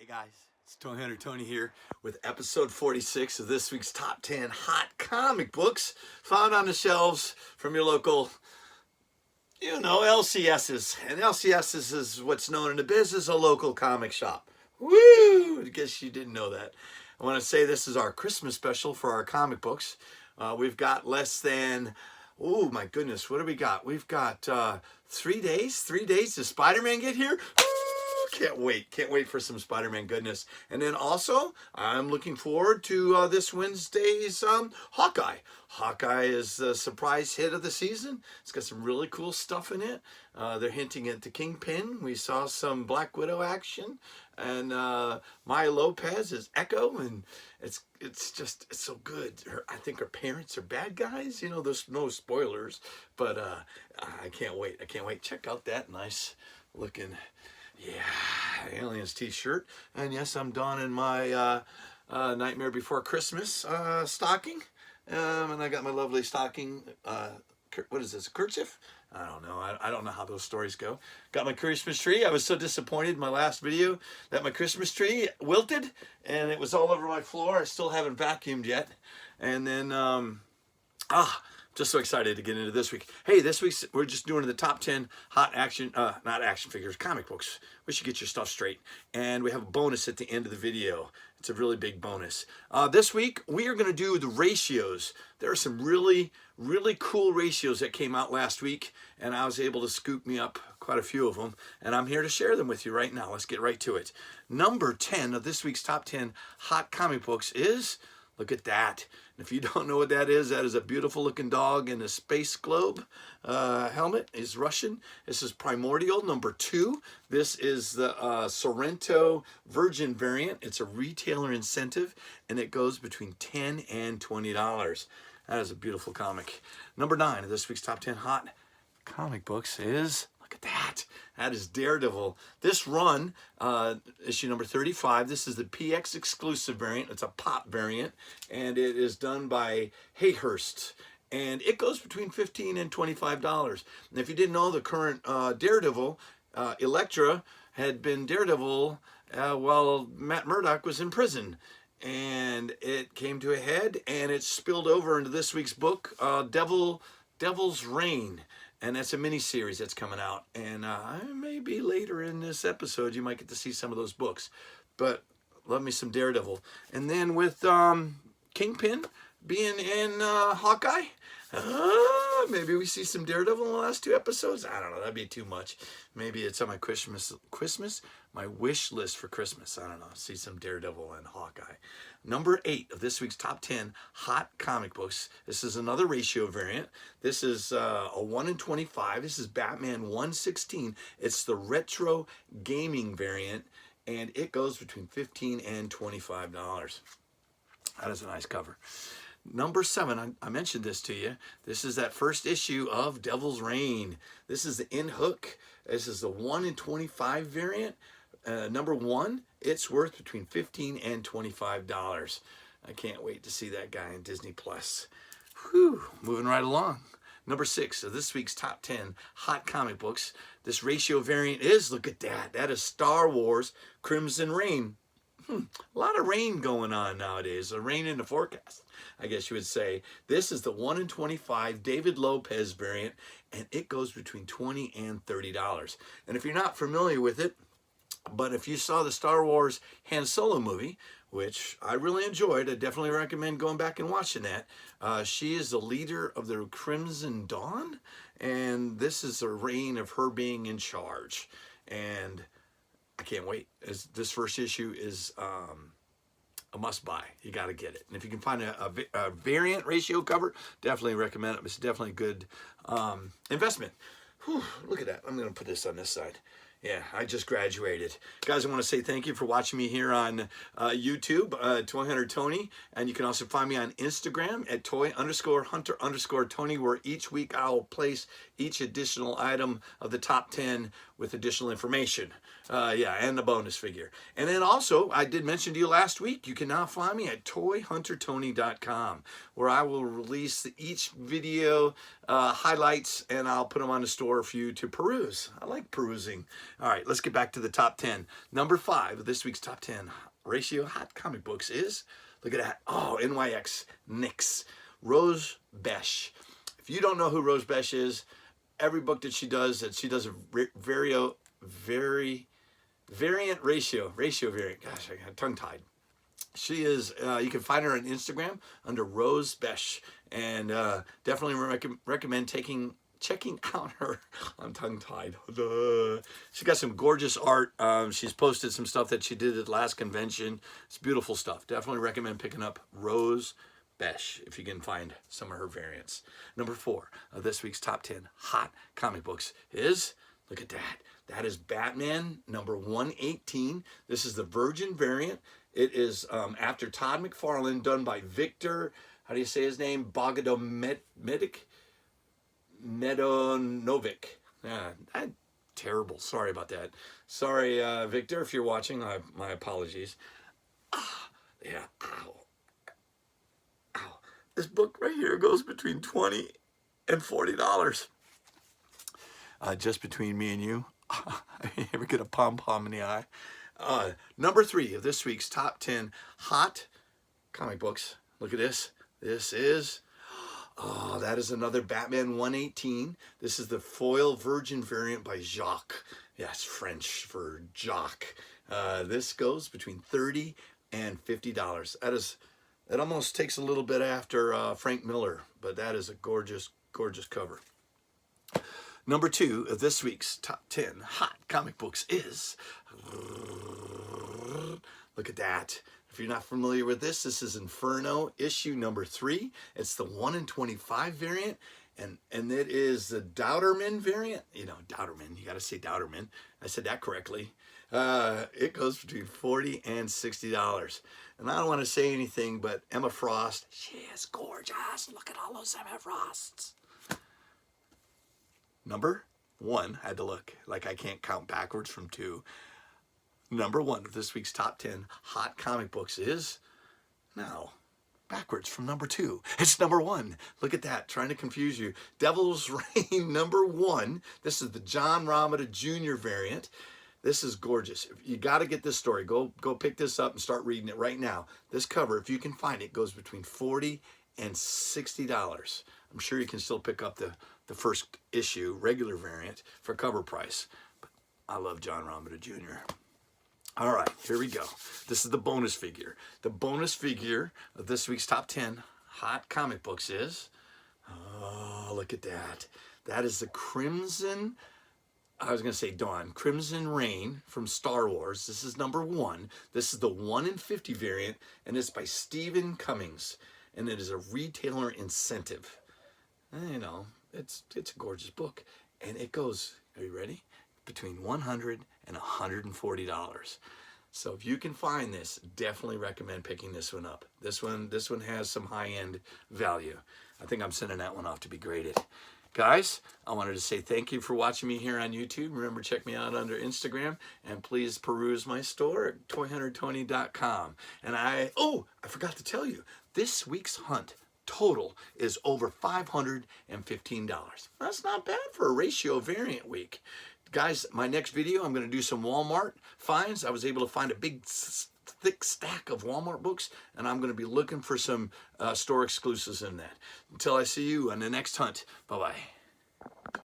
Guys, it's Toy Hunter Tony here with episode 46 of this week's top 10 hot comic books found on the shelves from your local, LCSs. And LCSs is what's known in the biz as a local comic shop. Woo! I guess you didn't know that. I want to say this is our Christmas special for our comic books. We've got less than, oh my goodness, what do we got? We've got 3 days. 3 days. Does Spider-Man get here? Can't wait for some Spider-Man goodness. And then also, I'm looking forward to this Wednesday's Hawkeye. Hawkeye is the surprise hit of the season. It's got some really cool stuff in it. They're hinting at the Kingpin. We saw some Black Widow action. And Maya Lopez is Echo, and it's so good. I think her parents are bad guys. There's no spoilers, but I can't wait. Check out that nice looking, Aliens t-shirt. And yes, I'm donning my Nightmare Before Christmas stocking. And I got my lovely stocking, what is this, kerchief? I don't know. I don't know how those stories go. Got my Christmas tree. I was so disappointed in my last video that my Christmas tree wilted and it was all over my floor. I still haven't vacuumed yet. And then, just so excited to get into this week. Hey, this week we're just doing the top 10 hot action, not action figures, comic books. We should get your stuff straight. And we have a bonus at the end of the video. It's a really big bonus. This week we are going to do the ratios. There are some really cool ratios that came out last week, and I was able to scoop me up quite a few of them, and I'm here to share them with you right now. Let's get right to it. Number 10 of this week's top 10 hot comic books is, look at that. And if you don't know what that is a beautiful looking dog in a space globe helmet. Is Russian. This is Primordial number 2. This is the Sorrento Virgin variant. It's a retailer incentive, and it goes between $10 and $20. That is a beautiful comic. Number 9 of this week's top 10 hot comic books is, look at that. That is Daredevil. This run, issue number 35, this is the PX exclusive variant. It's a pop variant, and it is done by Hayhurst. And it goes between $15 and $25. And if you didn't know, the current Daredevil, Elektra, had been Daredevil while Matt Murdock was in prison. And it came to a head, and it spilled over into this week's book, Devil's Reign. And that's a mini-series that's coming out. And maybe later in this episode, you might get to see some of those books. But love me some Daredevil. And then with Kingpin being in Hawkeye, maybe we see some Daredevil in the last 2 episodes. I don't know. That'd be too much. Maybe it's on my my wish list for Christmas. I don't know. See some Daredevil and Hawkeye. Number 8 of this week's top 10 hot comic books. This is another ratio variant. This is a 1 in 25. This is Batman 116. It's the retro gaming variant, and it goes between $15 and $25. That is a nice cover. Number 7, I mentioned this to you. This is that first issue of Devil's Reign. This is the In Hook. This is the 1 in 25 variant. Number 1, it's worth between $15 and $25. I can't wait to see that guy in Disney Plus. Whew, moving right along. Number 6 of this week's top 10 hot comic books. This ratio variant is, look at that. That is Star Wars Crimson Reign. A lot of rain going on nowadays. A rain in the forecast, I guess you would say. This is the 1 in 25 David Lopez variant, and it goes between $20 and $30. And if you're not familiar with it, but if you saw the Star Wars Han Solo movie, which I really enjoyed, I definitely recommend going back and watching that. She is the leader of the Crimson Dawn, and this is a reign of her being in charge. And I can't wait. This first issue is a must-buy. You got to get it. And if you can find a variant ratio cover, definitely recommend it. It's definitely a good investment. Whew, look at that. I'm going to put this on this side. Yeah, I just graduated. Guys, I want to say thank you for watching me here on YouTube, Toy Hunter Tony. And you can also find me on Instagram at toy_hunter_Tony, where each week I'll place each additional item of the top 10 with additional information. Yeah, and the bonus figure. And then also, I did mention to you last week, you can now find me at toyhuntertony.com, where I will release each video highlights, and I'll put them on the store for you to peruse. I like perusing. All right, let's get back to the top 10. Number 5 of this week's top 10 ratio hot comic books is, look at that, oh, NYX Nyx, Rose Besh. If you don't know who Rose Besh is, every book that she does a variant ratio variant. Gosh, I got tongue-tied. She is, you can find her on Instagram under Rose Besh, and definitely recommend checking out her. I'm tongue-tied. She got some gorgeous art. She's posted some stuff that she did at the last convention. It's beautiful stuff. Definitely recommend picking up Rose Besh if you can find some of her variants. Number 4 of this week's top 10 hot comic books is, look at that. That is Batman number 118. This is the Virgin variant. It is after Todd McFarlane, done by Victor, how do you say his name? Bogdanovich. Yeah, terrible. Sorry about that. Sorry, Victor, if you're watching. My apologies. Yeah. Ow. This book right here goes between $20 and $40. Just between me and you. Ever get a pom-pom in the eye? Number 3 of this week's top 10 hot comic books. Look at this. This is, oh, that is another Batman 118. This is the foil Virgin variant by Jacques. Yes, French for Jacques. This goes between $30 and $50. It almost takes a little bit after Frank Miller, but that is a gorgeous, gorgeous cover. Number 2 of this week's top 10 hot comic books is, look at that. If you're not familiar with this is Inferno issue number 3. It's the 1 in 25 variant, and it is the Douderman variant. You know, Douderman, you got to say Douderman. I said that correctly. It goes between $40 and $60. And I don't want to say anything, but Emma Frost, she is gorgeous. Look at all those Emma Frosts. Number 1, I had to look, like I can't count backwards from 2. Number 1 of this week's top 10 hot comic books is, now, backwards from number 2. It's number 1. Look at that, trying to confuse you. Devil's Reign number 1. This is the John Romita Jr. variant. This is gorgeous. You got to get this story. Go pick this up and start reading it right now. This cover, if you can find it, goes between $40 and $60. I'm sure you can still pick up the first issue, regular variant, for cover price. But I love John Romita Jr. All right, here we go. This is the bonus figure. The bonus figure of this week's top 10 hot comic books is, oh, look at that. That is the Crimson Reign from Star Wars. This is number 1. This is the 1 in 50 variant, and it's by Stephen Cummings, and it is a retailer incentive. You know, it's a gorgeous book, and it goes, are you ready? Between $100 and $140. So if you can find this, definitely recommend picking this one up. This one has some high-end value. I think I'm sending that one off to be graded. Guys, I wanted to say thank you for watching me here on YouTube. Remember, check me out under Instagram, and please peruse my store at toyhuntertony.com. And I forgot to tell you, this week's hunt total is over $515. That's not bad for a ratio variant week. Guys, my next video, I'm going to do some Walmart finds. I was able to find a big, thick stack of Walmart books, and I'm going to be looking for some store exclusives in that. Until I see you on the next hunt, bye-bye.